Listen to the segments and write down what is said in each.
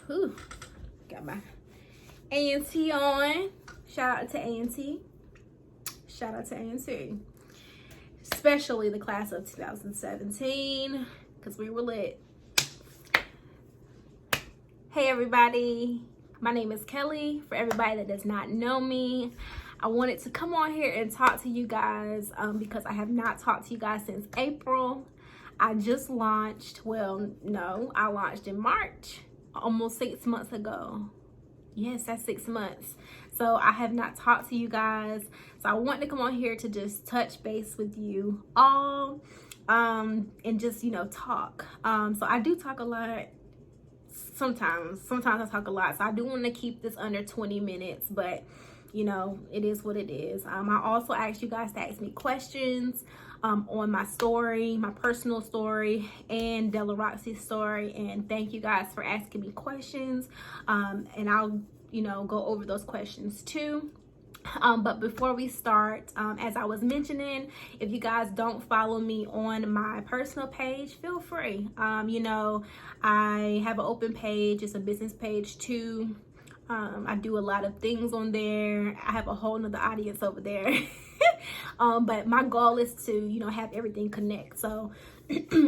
Whew. Got my A&T on. Shout out to A&T. Shout out to A&T. Especially the class of 2017, because we were lit. Hey everybody, my name is Kelly. For everybody that does not know me, I wanted to come on here and talk to you guys because I have not talked to you guys since April. I just launched, I launched in March, almost 6 months ago. Yes, that's 6 months. So I have not talked to you guys. So I want to come on here to just touch base with you all and just, talk. So I do talk a lot. Sometimes I talk a lot. So I do want to keep this under 20 minutes, but it is what it is. I also asked you guys to ask me questions on my story, my personal story, and Roxy's story. And thank you guys for asking me questions. And I'll, go over those questions too. But before we start, as I was mentioning, if you guys don't follow me on my personal page, feel free. I have an open page. It's a business page too. I do a lot of things on there. I have a whole nother audience over there. But my goal is to, have everything connect. So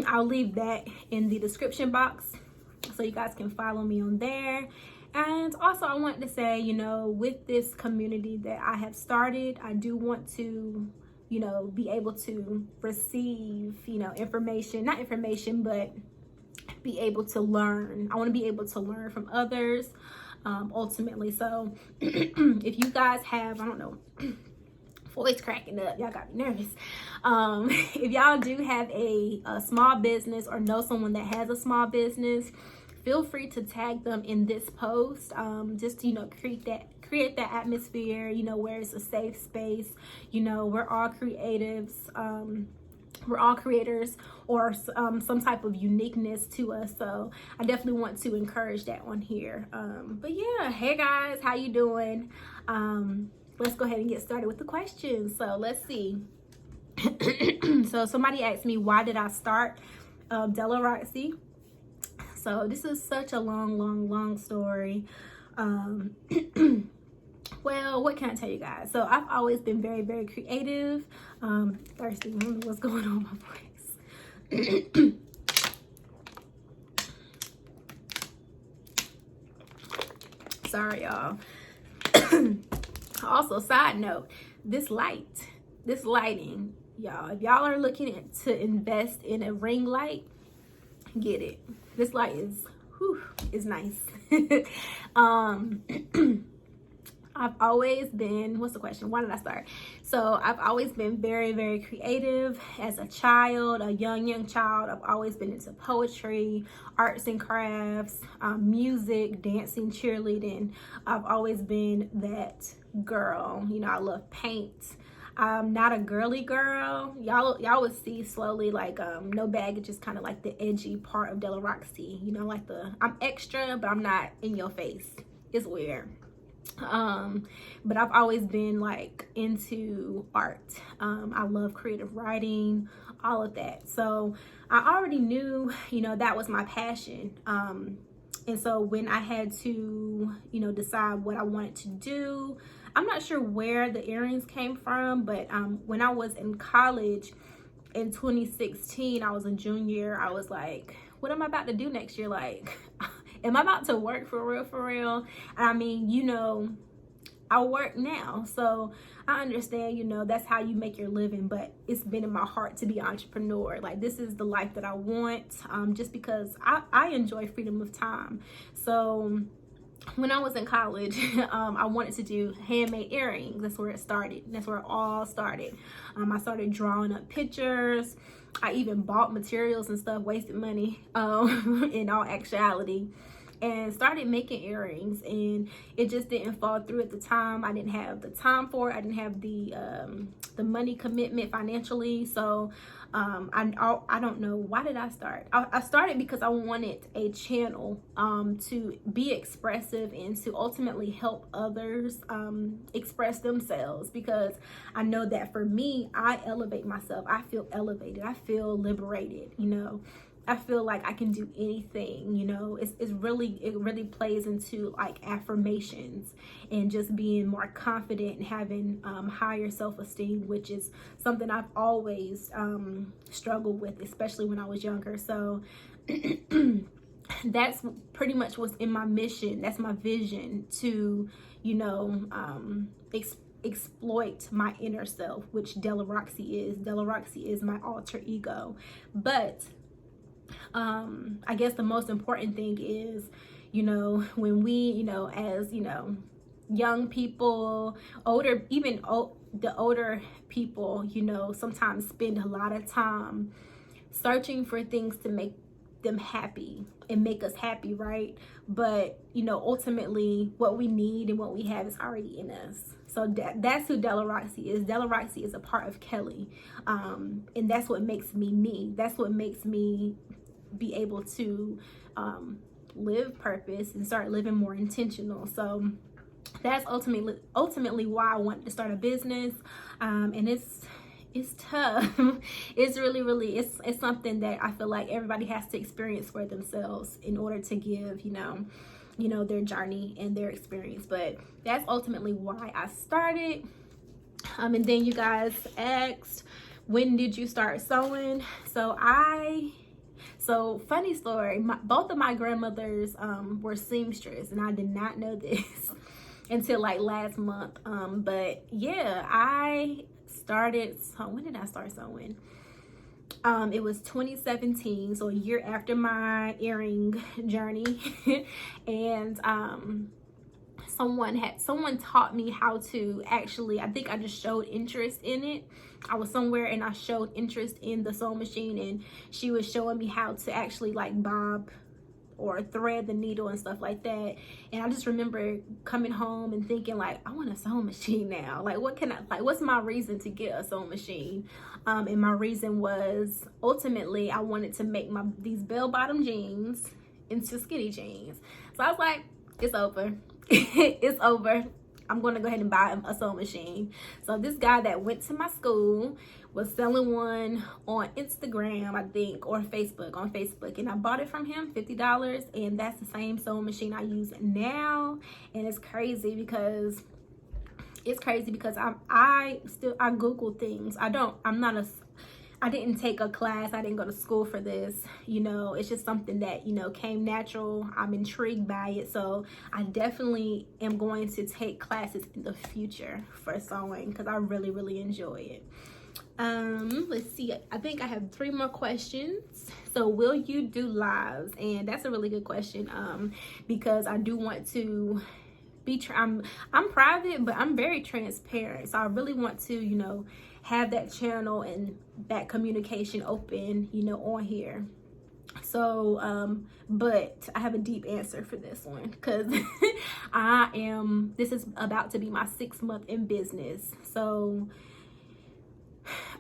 I'll leave that in the description box so you guys can follow me on there. And also I want to say, with this community that I have started, I do want to, be able to receive, not information, but be able to learn. I want to be able to learn from others, ultimately. So if you guys have, voice cracking up, y'all got me nervous. If y'all do have a small business or know someone that has a small business, feel free to tag them in this post. Just create that atmosphere, where it's a safe space. We're all creatives. We're all creators, or some type of uniqueness to us. So I definitely want to encourage that on here. But yeah, hey guys, how you doing? Let's go ahead and get started with the questions. So let's see. So somebody asked me, why did I start Roxy? So this is such a long story. Well, what can I tell you guys? So I've always been very, very creative. Thirsty. I don't know what's going on with my voice. Sorry, y'all. Also, side note, this lighting, y'all, if y'all are looking to invest in a ring light, get it. This light is nice. I've always been, what's the question? Why did I start? So I've always been very, very creative as a child, a young child. I've always been into poetry, arts and crafts, music, dancing, cheerleading. I've always been that girl. I love paint. I'm not a girly girl. Y'all would see slowly, like, no baggage is kind of like the edgy part of Roxy. I'm extra, but I'm not in your face. It's weird. But I've always been like into art. I love creative writing, all of that. So I already knew, that was my passion. And so when I had to, decide what I wanted to do, I'm not sure where the earrings came from, but when I was in college in 2016, I was a junior. I was like, what am I about to do next year? Like, am I about to work for real? I mean, I work now, so I understand, that's how you make your living, but it's been in my heart to be an entrepreneur. Like, this is the life that I want, just because I enjoy freedom of time. So when I was in college, I wanted to do handmade earrings. That's where it started. That's where it all started. I started drawing up pictures. I even bought materials and stuff, wasted money, in all actuality, and started making earrings, and it just didn't fall through at the time. I didn't have the time for it. I didn't have the money commitment financially. So I don't know, why did I start? I started because I wanted a channel to be expressive and to ultimately help others express themselves, because I know that for me, I elevate myself. I feel elevated. I feel liberated, I feel like I can do anything, you know. It really plays into like affirmations and just being more confident and having higher self-esteem, which is something I've always struggled with, especially when I was younger. So that's pretty much what's in my mission. That's my vision, to, you know, exploit my inner self, which Roxy is. Roxy is my alter ego. But I guess the most important thing is, you know, when we, you know, as, you know, young people, the older people, you know, sometimes spend a lot of time searching for things to make them happy and make us happy, right? But, you know, ultimately what we need and what we have is already in us. So that's who Roxy is. Roxy is a part of Kelly, and that's what makes me me. That's what makes me be able to live purpose and start living more intentional. So that's ultimately why I wanted to start a business, and it's tough. It's really it's something that I feel like everybody has to experience for themselves in order to give, you know, their journey and their experience. But that's ultimately why I started. And then you guys asked, when did you start sewing? So funny story, both of my grandmothers were seamstress, and I did not know this until like last month. But yeah, I started, so when did I start sewing? It was 2017, so a year after my earring journey. And someone taught me how to actually, I think I just showed interest in it. I was somewhere and I showed interest in the sewing machine, and she was showing me how to actually like bob or thread the needle and stuff like that. And I just remember coming home and thinking like, I want a sewing machine now. Like, what's my reason to get a sewing machine? And my reason was, ultimately I wanted to make these bell-bottom jeans into skinny jeans. So I was like, it's over. It's over. I'm going to go ahead and buy a sewing machine. So this guy that went to my school was selling one on Instagram, I think, or Facebook, on Facebook. And I bought it from him, $50. And that's the same sewing machine I use now. And it's crazy because I Google things. I didn't take a class. I didn't go to school for this. You know, it's just something that, you know, came natural. I'm intrigued by it. So I definitely am going to take classes in the future for sewing because I really enjoy it. Let's see. I think I have 3 more questions. So will you do lives? And that's a really good question. Because I do want to I'm private, but I'm very transparent. So I really want to, you know, have that channel and that communication open, you know, on here. So but I have a deep answer for this one, because this is about to be my 6th month in business. So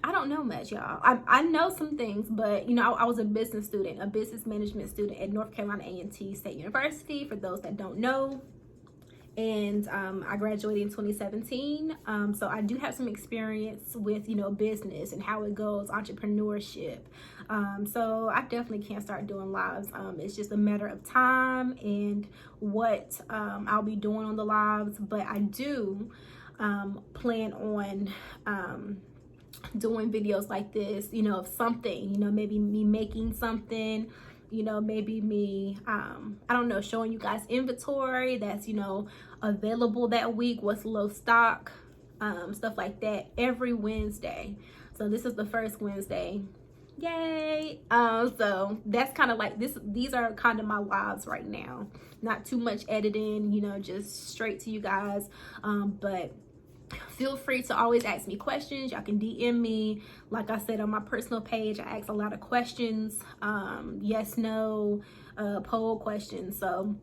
I don't know much, y'all. I know some things, but you know, I was a business student, a business management student at North Carolina A&T State University, for those that don't know. And I graduated in 2017. So I do have some experience with, you know, business and how it goes, entrepreneurship. So I definitely can start doing lives. It's just a matter of time and what I'll be doing on the lives. But I do plan on doing videos like this, you know, of something, you know, maybe me making something, you know, maybe me, I don't know, showing you guys inventory that's, you know, available that week, what's low stock, stuff like that, every Wednesday. So this is the first Wednesday. Yay. So that's kind of like these are kind of my lives right now. Not too much editing, you know, just straight to you guys. But feel free to always ask me questions. Y'all can DM me. Like I said, on my personal page, I ask a lot of questions, yes, no, poll questions. So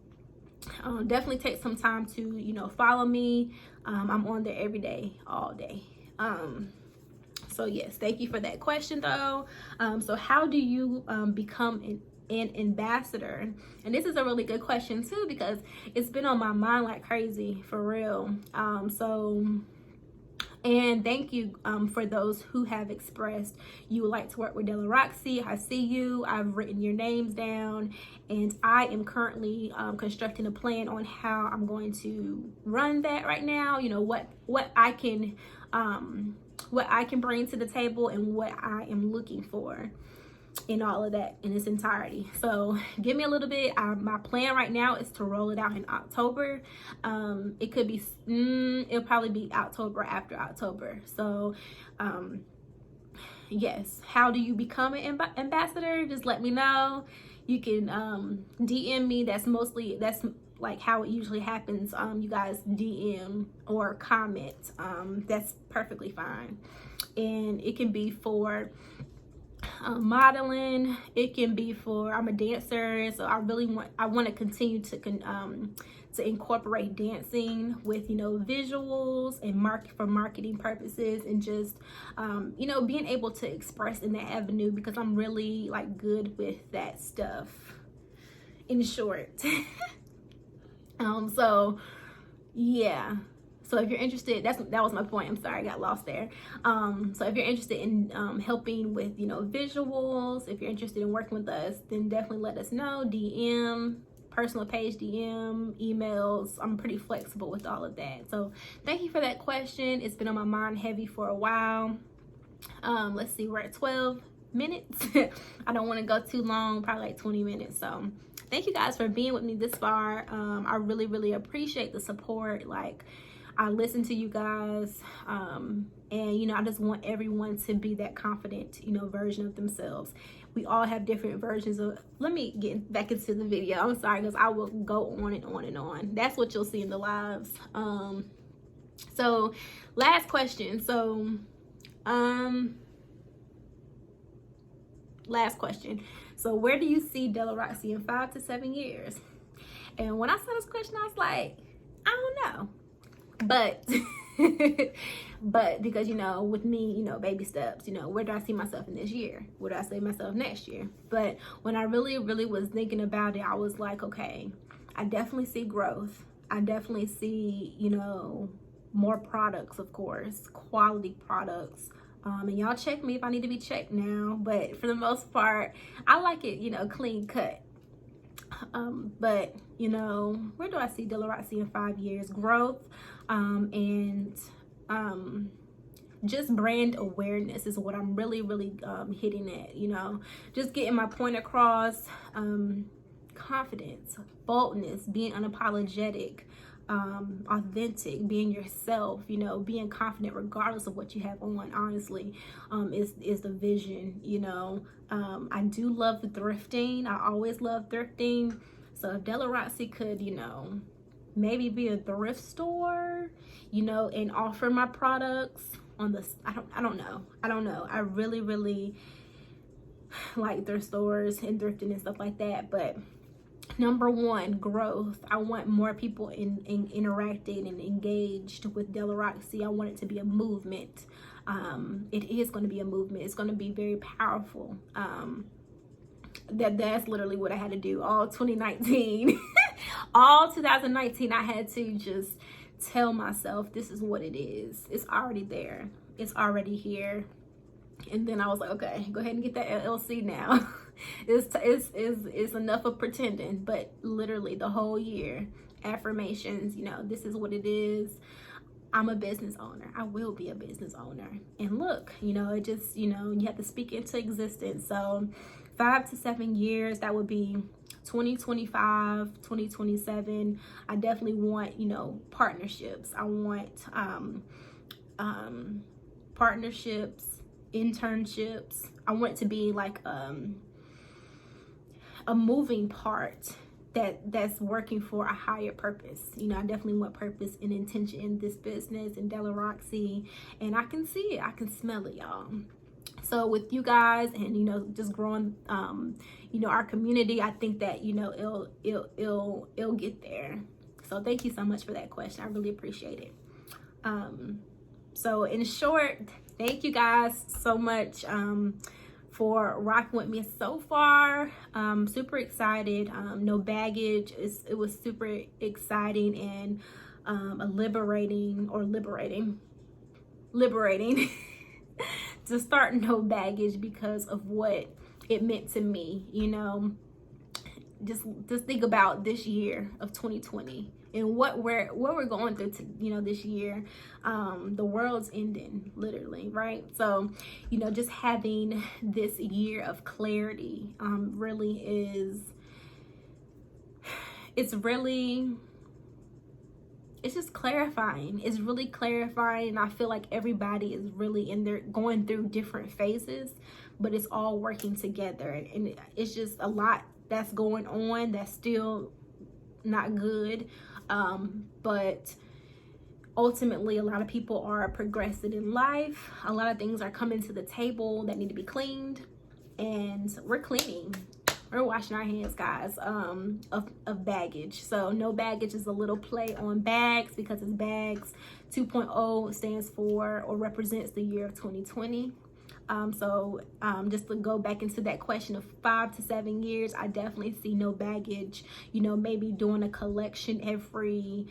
definitely take some time to, you know, follow me. I'm on there every day, all day. So yes, thank you for that question though. So how do you become an ambassador? And this is a really good question too, because it's been on my mind like crazy, for real. So And thank you for those who have expressed you would like to work with Roxy. I see you. I've written your names down, and I am currently constructing a plan on how I'm going to run that right now. You know, what I can bring to the table and what I am looking for in all of that in its entirety. So give me a little bit. My plan right now is to roll it out in October. It could be it'll probably be October after October. So yes, how do you become an ambassador? Just let me know. You can DM me. That's like how it usually happens. You guys DM or comment. That's perfectly fine. And it can be for modeling. It can be for, I'm a dancer, so I want to continue to incorporate dancing with, you know, visuals and for marketing purposes, and just you know, being able to express in that avenue, because I'm really like good with that stuff, in short. So yeah. So if you're interested, that was my point. I'm sorry, I got lost there. So if you're interested in helping with, you know, visuals, if you're interested in working with us, then definitely let us know. DM, personal page, DM, emails. I'm pretty flexible with all of that. So thank you for that question. It's been on my mind heavy for a while. Let's see, we're at 12 minutes. I don't want to go too long, probably like 20 minutes. So thank you guys for being with me this far. I really, really appreciate the support. Like, I listen to you guys, and you know, I just want everyone to be that confident, you know, version of themselves. We all have different versions of. Let me get back into the video. I'm sorry, because I will go on and on and on. That's what you'll see in the lives. So last question. So last question. So where do you see Roxy in 5 to 7 years? And when I saw this question, I was like, I don't know. But because, you know, with me, you know, baby steps, you know, where do I see myself in this year? Where do I see myself next year? But when I really, really was thinking about it, I was like, okay, I definitely see growth. I definitely see, you know, more products, of course, quality products. And y'all check me if I need to be checked now. But for the most part, I like it, you know, clean cut. But you know, where do I see Roxy in 5 years? Growth, and just brand awareness is what I'm really, really hitting at. You know, just getting my point across. Confidence, boldness, being unapologetic, authentic, being yourself, you know, being confident regardless of what you have on, honestly, is the vision, you know. I do love thrifting. I always love thrifting. So if Roxy could, you know, maybe be a thrift store, you know, and offer my products on the, I don't know. I really, really like thrift stores and thrifting and stuff like that. But number one, growth. I want more people interacting and engaged with Roxy. I want it to be a movement. It is going to be a movement. It's going to be very powerful. That's literally what I had to do all 2019. All 2019, I had to just tell myself, this is what it is. It's already there. It's already here. And then I was like, okay, go ahead and get that LLC now. It's enough of pretending. But literally the whole year, affirmations, you know, this is what it is. I'm a business owner. I will be a business owner. And look, you know, it just, you know, you have to speak into existence. So 5 to 7 years, that would be 2025, 2027. I definitely want, you know, partnerships. I want partnerships, internships. I want it to be like a moving part that's working for a higher purpose. You know, I definitely want purpose and intention in this business and Roxy, and I can see it. I can smell it, y'all. So with you guys and, you know, just growing, you know, our community, I think that, you know, it'll get there. So thank you so much for that question. I really appreciate it. So in short, thank you guys so much for rocking with me so far. Super excited. No baggage. It was super exciting and liberating. liberating to start no baggage because of what it meant to me. You know, just think about this year of 2020 and what we're going through to, you know, this year. The world's ending, literally, right? So, you know, just having this year of clarity really is, it's just clarifying. It's really clarifying, and I feel like everybody is really in there going through different phases, but it's all working together. And it's just a lot that's going on that's still not good, but ultimately a lot of people are progressing in life. A lot of things are coming to the table that need to be cleaned, and we're cleaning. We're washing our hands, guys, of baggage. So no baggage is a little play on bags, because it's bags. 2.0 stands for or represents the year of 2020. Just to go back into that question of 5 to 7 years, I definitely see no baggage. You know, maybe doing a collection every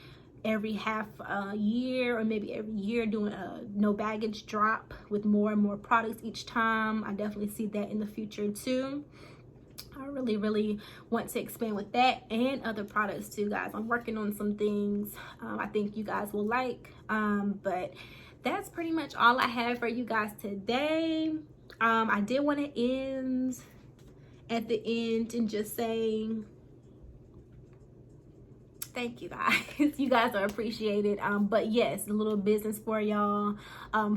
half year, or maybe every year doing a no baggage drop with more and more products each time. I definitely see that in the future too. I really want to expand with that and other products too, guys. I'm working on some things I think you guys will like, but that's pretty much all I have for you guys today. I did want to end at the end and just say thank you, guys. You guys are appreciated. But yes, a little business for y'all.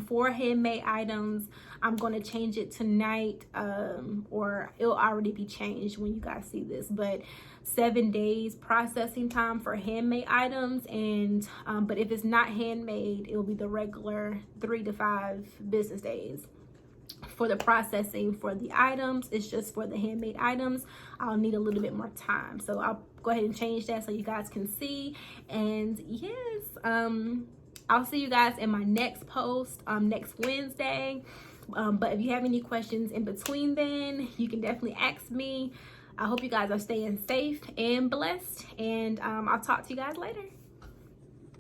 For handmade items, I'm going to change it tonight, or it'll already be changed when you guys see this, but 7 days processing time for handmade items. And but if it's not handmade, it'll be the regular 3 to 5 business days for the processing. For the items, it's just for the handmade items, I'll need a little bit more time, so I'll go ahead and change that so you guys can see. And yes, I'll see you guys in my next post next Wednesday. But if you have any questions in between then, you can definitely ask me. I hope you guys are staying safe and blessed, and I'll talk to you guys later.